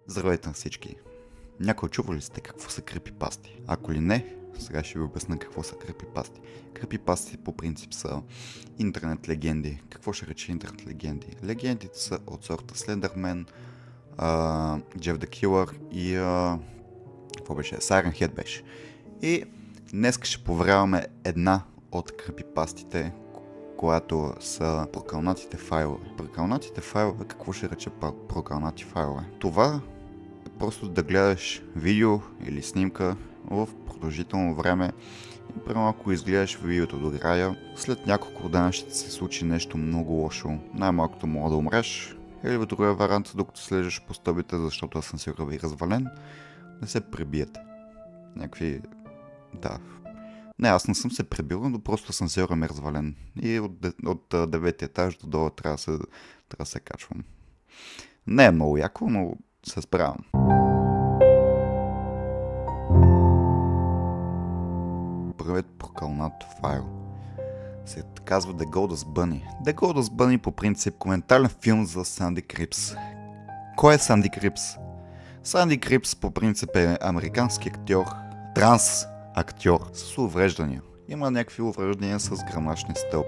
Здравейте на всички! Някой чували ли сте какво са крипипасти? Ако ли не, сега ще ви обясня какво са крипипасти. Крипипасти по принцип са интернет легенди. Какво ще рече интернет легенди? Легендите са от сорта Слендърмен, Джеф the Killer и какво беше? Siren Head беше. И днес ще проверяваме една от крипипастите, която са прокълнатите файлове. Прокълнатите файлове, какво ще рече прокълнати файлове? Това е просто да гледаш видео или снимка в продължително време и примерно ако изгледаш видеото до края, след няколко дена ще се случи нещо много лошо. Най-малкото мога да умреш, или в другия вариант, докато слежеш по стълбите, защото асансьорът ви е развален, да се пребиете. Някакви... да... Не, аз не съм се пребил, но просто асансьорът ми е развален. И от 9 етаж до долу трябва да се качвам. Не е много яко, но се справям. Първият прокълнат файл се казва The Goldust Bunny. The Goldust Bunny по принцип коментален филм за Санди Крипс. Кой е Санди Крипс? Санди Крипс по принцип е американски актьор, транс актьор с увреждания. Има някакви увреждания с гръмначния стълб.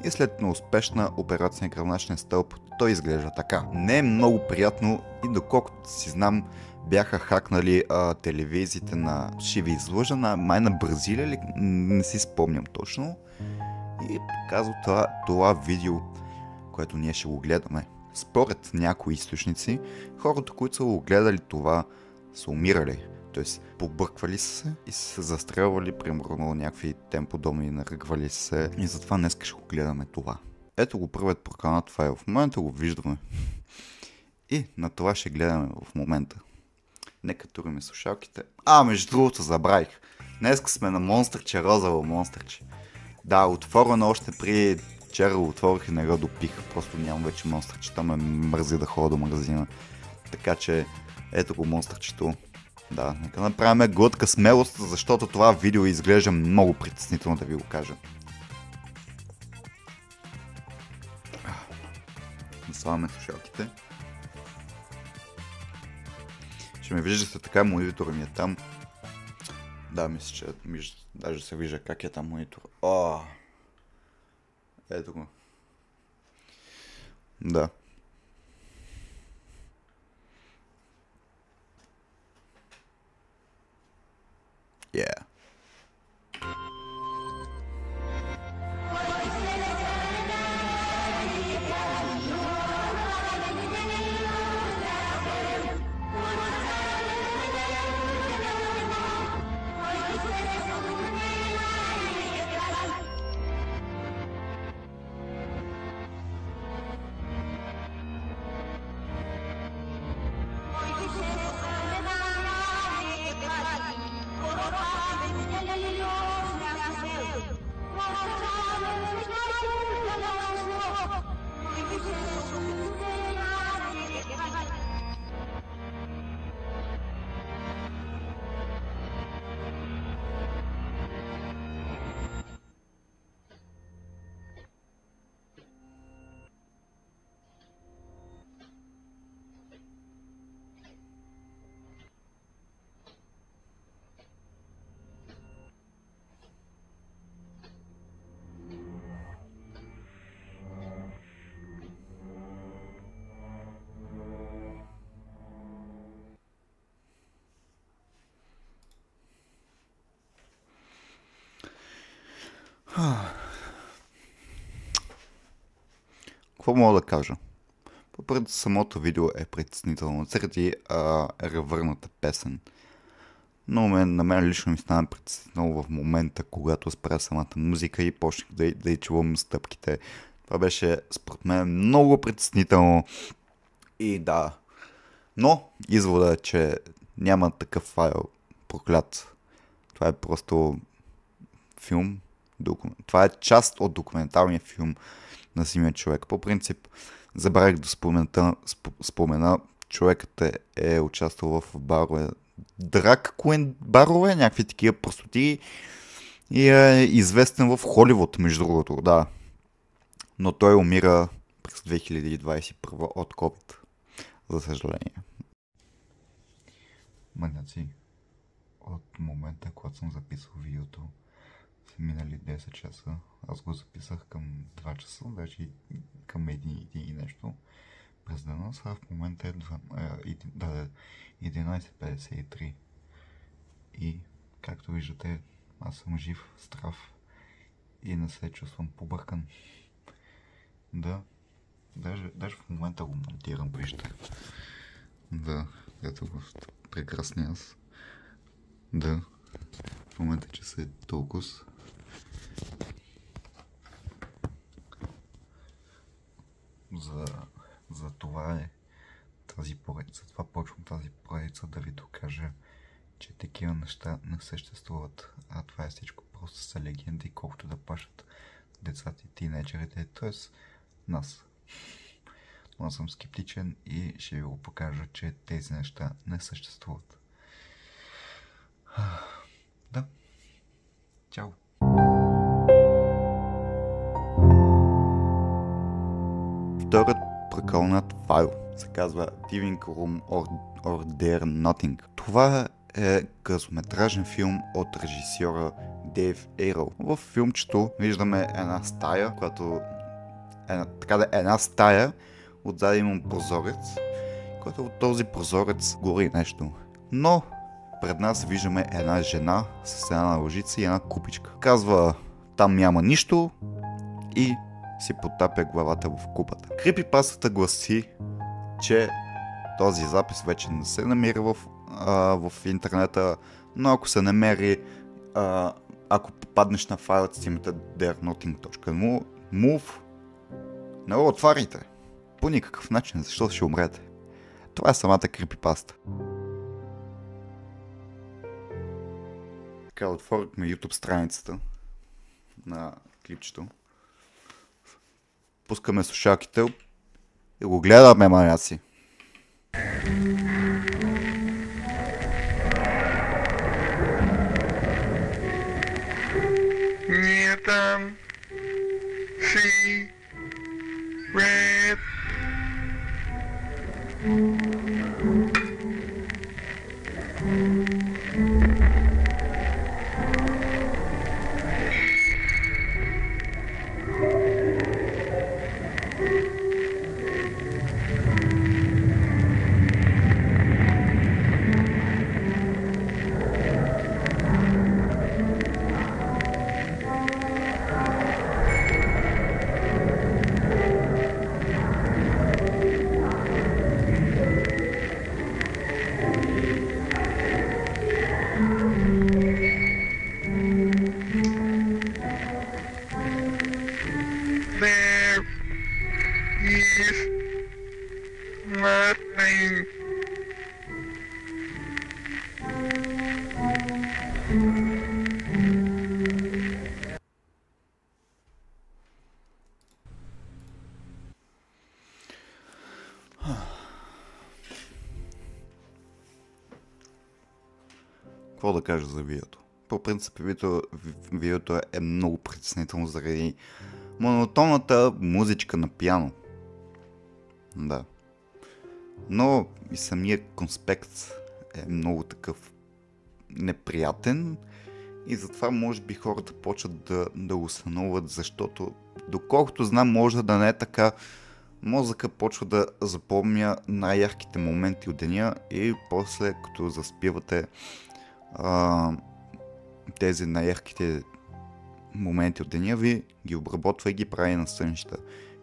И след неуспешна операция на гръмначния стълб, той изглежда така. Не е много приятно и доколкото си знам, бяха хакнали телевизиите на... Ще ви излъжа май на Бразилия или не си спомням точно. И казва това видео, което ние ще го гледаме. Според някои източници, хората, които са го гледали това, са умирали. Тоест, побърквали се и се застрелвали, примерно някакви тем подобни, наръгвали се. И затова днес ще го гледаме това. Ето го първият прокълнат файл. В момента го виждаме. И на това ще гледаме в момента. Нека турим слушалките. Между другото забравих. Днес сме на монстърче, розово монстърче. Да, отворено още при вчера го отворих и не го допих. Просто нямам вече монстърчета, ме мързи да ходя до магазина. Така че ето го монстърчето. Да, нека направим глътка смелост, защото това видео изглежда много притеснително, да ви го кажа. Наслагаме слушалките. Ще ме виждате така, монитора ми е там. Да, мисля, че даже се вижда как е там монитор. Ето го. Да. Yeah. Какво мога да кажа? По-пред самото видео е притеснително, заради ревърната песен. Но на мен лично ми стана притеснително в момента, когато спря самата музика и почнах да й чувам стъпките. Това беше според мен много притеснително. И да. Но извода е, че няма такъв файл проклят. Това е просто филм. Това е част от документалния филм на самия човек. По принцип, забравих да спомена, човекът е участвал в барове, драг куин барове, някакви такива простоти и е известен в Холивуд, между другото, да. Но той умира през 2021 от COVID, за съжаление. Маняци, от момента, когато съм записал видеото, са минали 10 часа. Аз го записах към 2 часа, даже към 1 и нещо през дена. Сега в момента е 11:53. И, както виждате, аз съм жив, здрав и не се чувствам побъркан. Да, даже в момента го монтирам, вижте. Да, ето го прекрасния аз. Да, в момента че е толкова. За това е тази поредица. Това почвам тази поредица да ви докажа, че такива неща не съществуват. А това е всичко просто са легенди, колкото да пашат децата и тинейджерите, т.е. нас. Но аз съм скептичен и ще ви го покажа, че тези неща не съществуват. Да. Чао. Вторият прекълнат файл се казва Living Room or Dare Nothing. Това е късометражен филм от режисьора Дейв Ейръл. В филмчето виждаме една стая, която една стая, отзади имам прозорец, който от този прозорец гори нещо. Но пред нас виждаме една жена с една лъжица и една купичка. Казва, там няма нищо и си потапя главата в купата. Крипипастата гласи, че този запис вече не се намира в интернета, но ако се намери, ако попаднеш на файлът с името darenothing.move, не го отваряйте. По никакъв начин, защото ще умрете. Това е самата крипипаста. Така, отворихме YouTube страницата на клипчето. Пускаме слушалките и го гледаме, маняци. Ние там си ред. There is nothing. Какво да кажа за видеото? По принцип видеото е много притеснително заради монотонната музичка на пиано. Да. Но и самия конспект е много такъв неприятен и затова може би хората почват да го сънуват, защото доколкото знам, може да не е така. Мозъка почва да запомня най-ярките моменти от деня и после като заспивате тези най-ярките моменти от деня ви ги обработва и ги прави на сънища.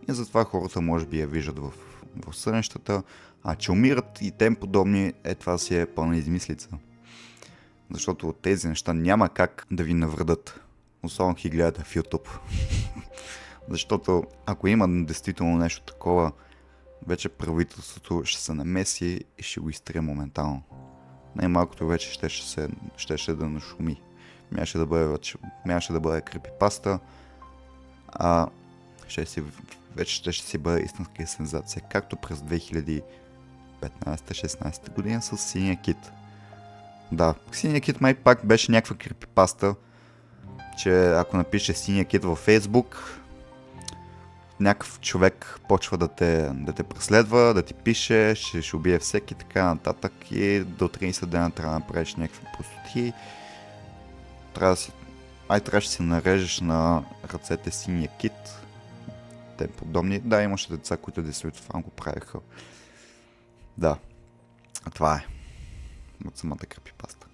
И затова хората може би я виждат в сънищата, а че умират и тем подобни, това си е пълна измислица. Защото тези неща няма как да ви навредят, особено ги гледате в YouTube. Защото ако има действително нещо такова, вече правителството ще се намеси и ще го изтрие моментално. Най-малкото вече щеше да нашуми. Мяваше да бъде крипипаста, а вече ще си бъде истинска сензация, както през 2015-16 година с Синия кит. Да, Синия кит май пак беше някаква крипипаста, че ако напише Синия кит във Facebook, някакъв човек почва да те преследва, да ти пише, ще убие всеки, така нататък, и до 30 дена трябва да направиш някакви простоти. Трябваше да си нарежеш на ръцете синия кит. Те подобни. Да, имаше деца, които действително го правиха. Да, това е от самата крипипаста.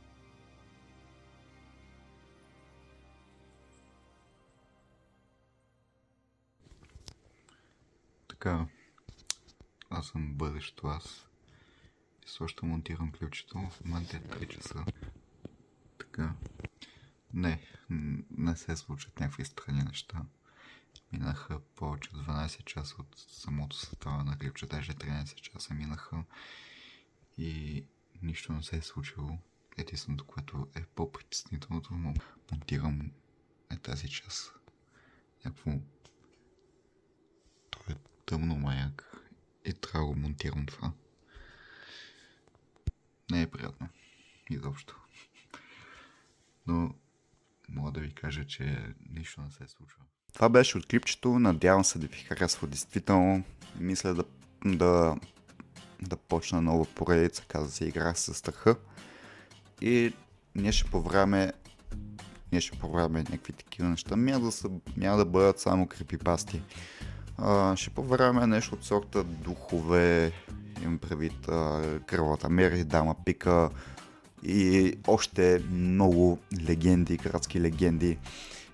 Така, аз съм бъдещето аз. И също монтирам ключето. В момента е 3 часа. Така. Не се случват някакви странни неща. Минаха повече от 12 часа от самото съставяне на клипче, даже 13 часа минаха и нищо не се е случило. Единственото, което е по-притеснителното, монтирам тази час. Някакво... То е тъмно маяк и трябва да го монтирам това. Не е приятно. Изобщо. Но мога да ви кажа, че нищо не се е случва. Това беше от клипчето. Надявам се да ви харесва действително. Мисля да почна нова поредица, каза се Игра със страха. И ние ще проверяваме някакви такива неща. Няма да бъдат само крипипасти. Ще проверяваме нещо от сорта духове, имам предвид Кръвата Мери, Дама Пика и още много легенди, градски легенди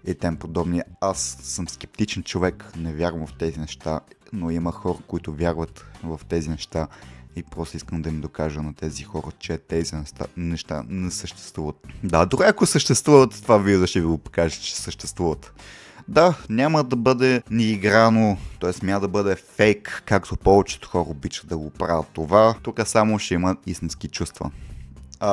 и тем подобни. Аз съм скептичен човек, не вярвам в тези неща, но има хора, които вярват в тези неща и просто искам да им докажа на тези хора, че тези неща не съществуват. Да, дори ако съществуват, това видео ще ви го покажа, че съществуват. Да, няма да бъде ни играно, т.е. няма да бъде фейк, както повечето хора обичат да го правят това. Тук само ще има истински чувства.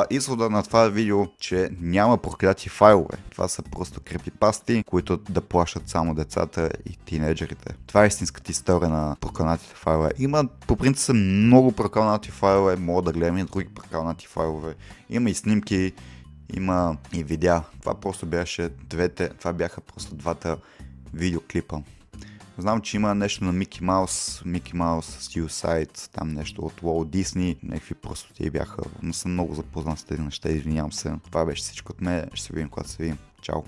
Извода на това видео, че няма прокляти файлове. Това са просто крипипасти, които да плашат само децата и тинейджерите. Това е истинската история на прокълнатите файлове. Има по принцип много прокълнати файлове, мога да гледам и други прокълнати файлове. Има и снимки, има и видеа. Това бяха просто двата видеоклипа. Знам, че има нещо на Мики Маус Suicide, там нещо от Walt Disney, някакви простоти бяха. Не съм много запознат с тези неща, извинявам се. Това беше всичко от мен, ще се видим когато се видим. Чао!